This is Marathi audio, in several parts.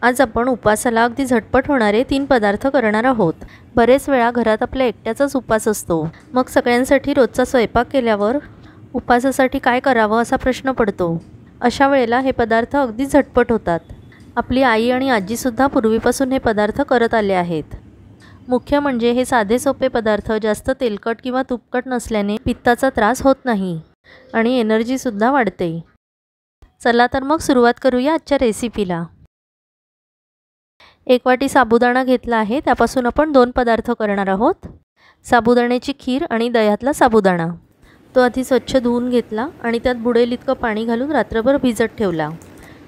आज आपण उपवासाला अगदी झटपट होणारे 3 पदार्थ करणार आहोत। बरेच वेळा घरात आपल्या एकट्याचाच उपवास असतो। मग सगळ्यांसाठी रोजचा स्वयंपाक केल्यावर उपवासासाठी काय करावं असा प्रश्न पडतो। अशा वेळेला हे पदार्थ अगदी झटपट होतात। आपली आई आणि आजी सुद्धा पूर्वीपासून हे पदार्थ करत आले आहेत। मुख्य म्हणजे हे साधे सोपे पदार्थ जास्त तेलकट किंवा तुपकट नसल्याने पित्ताचा त्रास होत नाही आणि एनर्जी सुद्धा वाढते। चला तर मग सुरुवात करूया आजच्या रेसिपीला। 1 वाटी साबुदाणा घेतला आहे, त्यापासून आपण 2 पदार्थ करणार आहोत। साबुदाण्याची खीर आणि दह्यातला साबुदाणा। तो आधी स्वच्छ धुवून घेतला आणि त्यात बुडेल इतकं पाणी घालून रात्रभर भिजत ठेवला।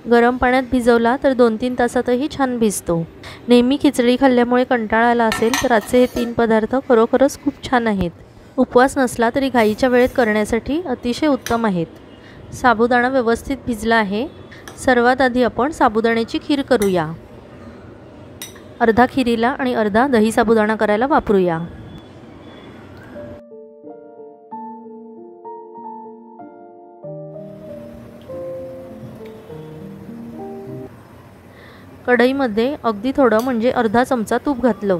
गरम पाण्यात भिजवला तर 2-3 तासातही छान भिजतो। नेहमी खिचडी खाल्ल्यामुळे कंटाळा आला असेल तर आजचे हे 3 पदार्थ खरोखरच खूप छान आहेत। उपवास नसला तरी घाईच्या वेळेत करण्यासाठी अतिशय उत्तम आहेत। साबुदाणा व्यवस्थित भिजला आहे। सर्वात आधी आपण साबुदाण्याची खीर करूया। अर्धा खिरीला आणि अर्धा दही साबुदाणा करायला वापरूया। कढईमध्ये अगदी थोडं म्हणजे अर्धा चमचा तूप घातलं।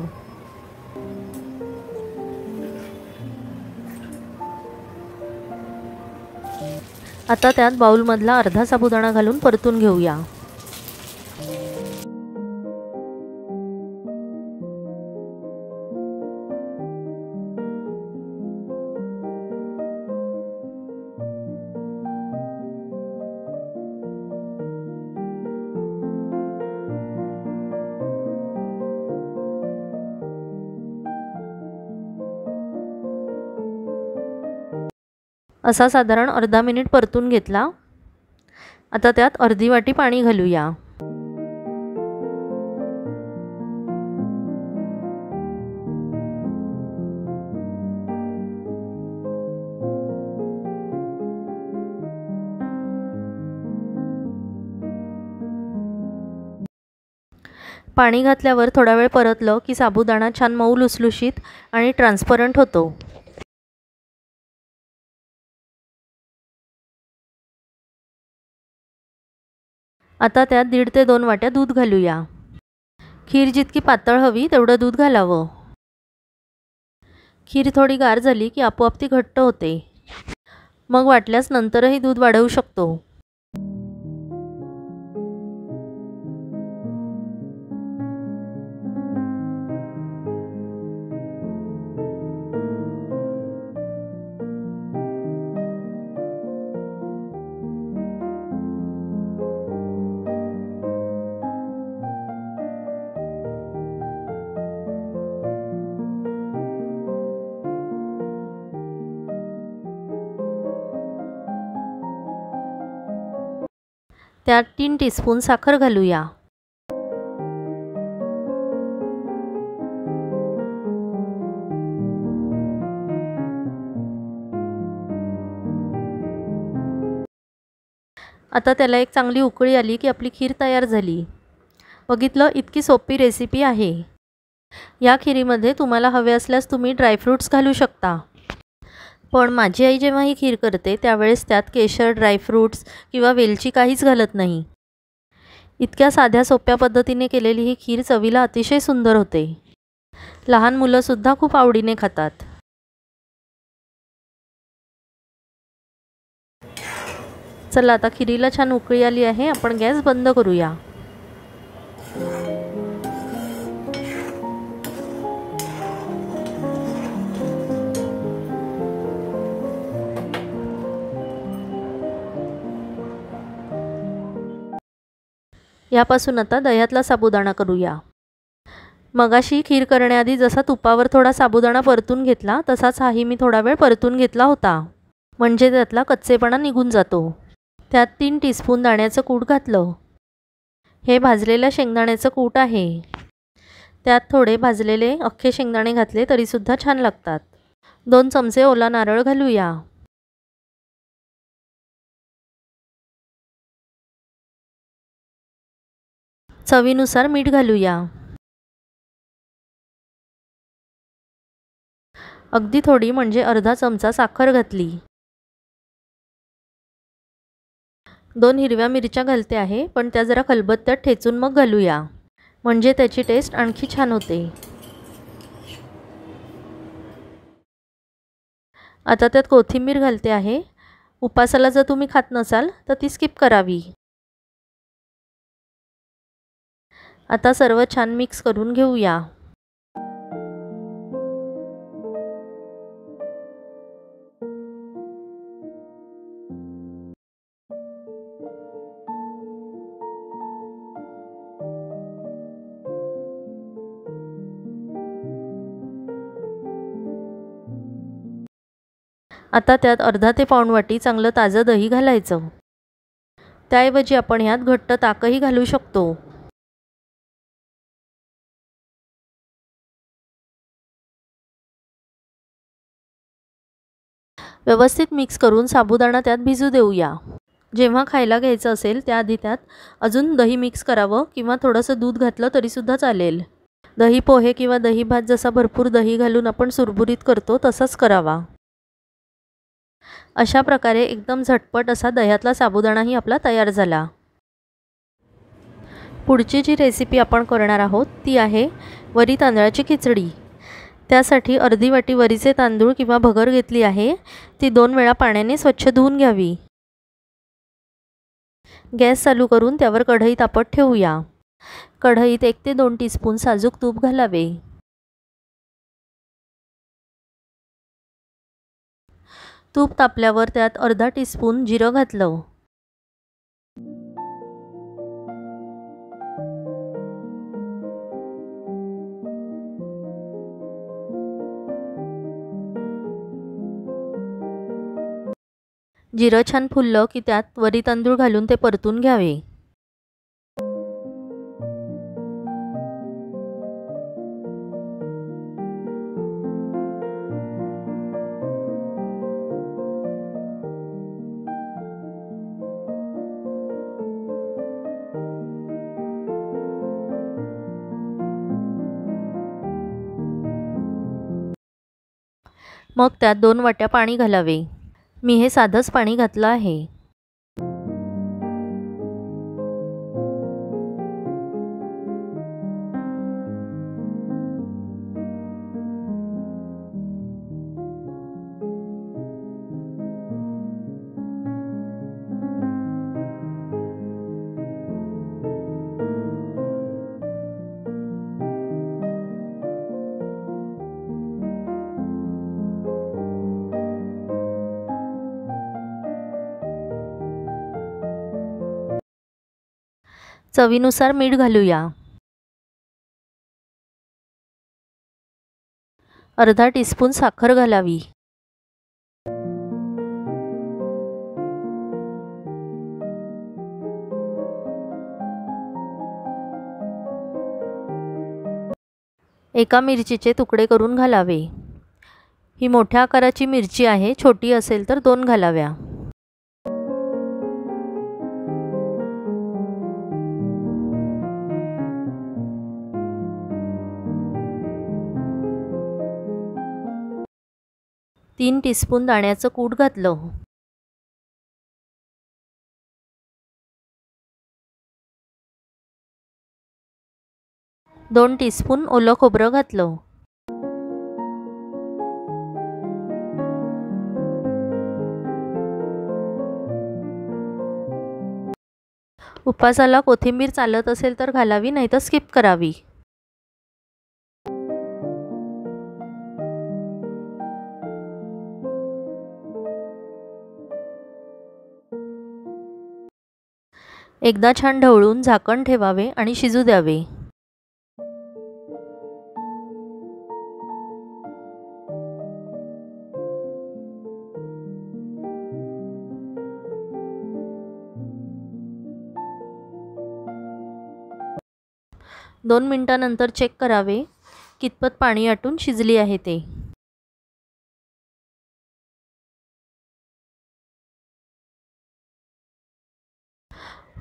आता त्यात बाउलमधला अर्धा साबुदाणा घालून परतून घेऊया। असा साधारण अर्धा मिनिट परतून घेतला। आता त्यात अर्धी वाटी पाणी घालूया। पाणी घातल्यावर थोडा वेळ परतलं की साबुदाणा छान मऊ लुसलुशीत आणि ट्रान्सपरंट होतो। आता त्यात 1.5 ते 2 वाट्या दूध घालूया। खीर जितकी पातळ हवी तेवढं दूध घालावं। खीर थोडी गार झाली की आपोआप ती घट्ट होते। मग वाटल्यास नंतरही दूध वाढवू शकतो। त्यात 3 टीस्पून साखर घालूया। आता त्याला एक चांगली उकळी आली की आपली खीर तयार झाली। बघितलं, इतकी सोपी रेसिपी आहे। या खिरीमध्ये तुम्हाला हवे असल्यास तुम्ही ड्रायफ्रूट्स घालू शकता। पण माझी आई जेव्हा ही खीर करते त्यावेळेस त्यात केशर, ड्रायफ्रूट्स किंवा वेलची काहीच घालत नाही। इतक्या साध्या सोप्या पद्धतीने केलेली ही खीर चवीला अतिशय सुंदर होते। लहान मुलं सुद्धा खूप आवडीने खातात। चला, आता खिरीला छान उकळी आली आहे, आपण गॅस बंद करूया। यापासून आता दह्यातला साबुदाणा करूया। मगाशी खीर करण्याआधी जसा तुपावर थोडा साबुदाणा परतून घेतला तसाच हाही मी थोडा वेळ परतून घेतला होता, म्हणजे त्यातला कच्चेपणा निघून जातो। त्यात 3 टीस्पून दाण्याचं कूट घातलं। हे भाजलेल्या शेंगदाण्याचं कूट आहे। त्यात थोडे भाजलेले अख्खे शेंगदाणे घातले तरी सुद्धा छान लागतात। 2 चमचे ओला नारळ घालूया। चवीनुसार मीठ घालूया। अगदी थोडी म्हणजे अर्धा चमचा साखर घातली। 2 हिरव्या मिरच्या घालते आहे, पण त्या जरा खलबत्त्यात ठेचून मग घालूया, म्हणजे त्याची टेस्ट आणखी छान होते. आता त्यात कोथिंबीर घालते आहे. उपासाला जर तुम्ही खात नसाल तर ती स्किप करावी. आता सर्व छान मिक्स करून घेऊया. आता त्यात अर्धा ते पाऊण वाटी चांगलं ताजं दही घालायचं. त्याऐवजी आपण ह्यात घट्ट ताकही घालू शकतो. व्यवस्थित मिक्स करून साबुदाणा त्यात भिजू देऊया. जेव्हा खायला घ्यायचं असेल त्याआधी त्यात अजून दही मिक्स करावं किंवा थोडंसं दूध घातलं तरीसुद्धा चालेल. दही पोहे किंवा दही भात जसा भरपूर दही घालून आपण सुरबुरीत करतो तसाच करावा. अशा प्रकारे एकदम झटपट असा दह्यातला साबुदाणाही आपला तयार झाला. पुढची जी रेसिपी आपण करणार आहोत ती आहे वरी तांदळाची खिचडी. त्यासाठी अर्धी वाटी वरीचे तांदूळ किंवा भगर घेतली आहे. ती 2 वेळा पाण्याने स्वच्छ धुवून घ्यावी. गॅस चालू करून त्यावर कढई तापत ठेवूया. कढईत 1 ते 2 टीस्पून साजूक तूप घालावे. तूप तापल्यावर त्यात अर्धा टीस्पून जिरं घातलं. जिरं छान फुललं की त्यात वरी तांदूळ घालून ते परतून घ्यावे. मग त्यात 2 वाट्या पाणी घालावे. मी हे साधंच पाणी घातलं आहे. चवीनुसार मीठ घालूया. अर्धा टीस्पून साखर घालावी. एका मिरचीचे तुकडे करून घालावे. ही मोठ्या आकाराची मिरची आहे, छोटी असेल तर 2 घालाव्या. तीन टीस्पून दाण्याचं कूट घातलं. दोन टीस्पून ओलं खोबरं घातलं. उपासाला कोथिंबीर चालत असेल तर घालावी, नाही तर स्किप करावी. एकदा छान ढवळून झाकण ठेवावे आणि शिजू द्यावे. दोन मिनिटांनंतर चेक करावे कितपत पाणी आटून शिजली आहे ते.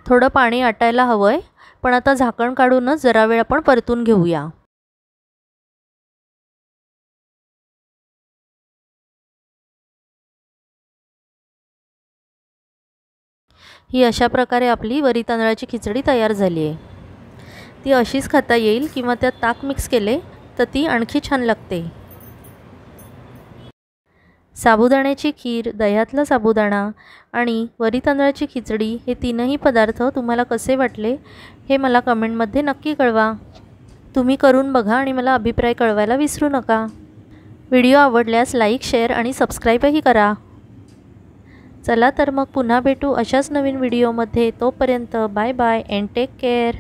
थोडं पाणी आटायला हवंय, पण आता झाकण काढूनच जरा वेळ आपण परतून घेऊया. ही अशा प्रकारे आपली वरी तांदळाची खिचडी तयार झाली आहे. ती अशीच खाता येईल किंवा त्यात ताक मिक्स केले तर ती आणखी छान लागते. साबुदाण्याची खीर, दह्यातला साबुदाणा आणि वरी तांदळाची खिचडी हे तीनही पदार्थ तुम्हाला कसे वाटले हे मला कमेंटमध्ये नक्की कळवा. तुम्ही करून बघा आणि मला अभिप्राय कळवायला विसरू नका. व्हिडिओ आवडल्यास लाईक, शेअर आणि सबस्क्राईबही करा. चला तर मग पुन्हा भेटू अशाच नवीन व्हिडिओमध्ये. तोपर्यंत bye bye and take care.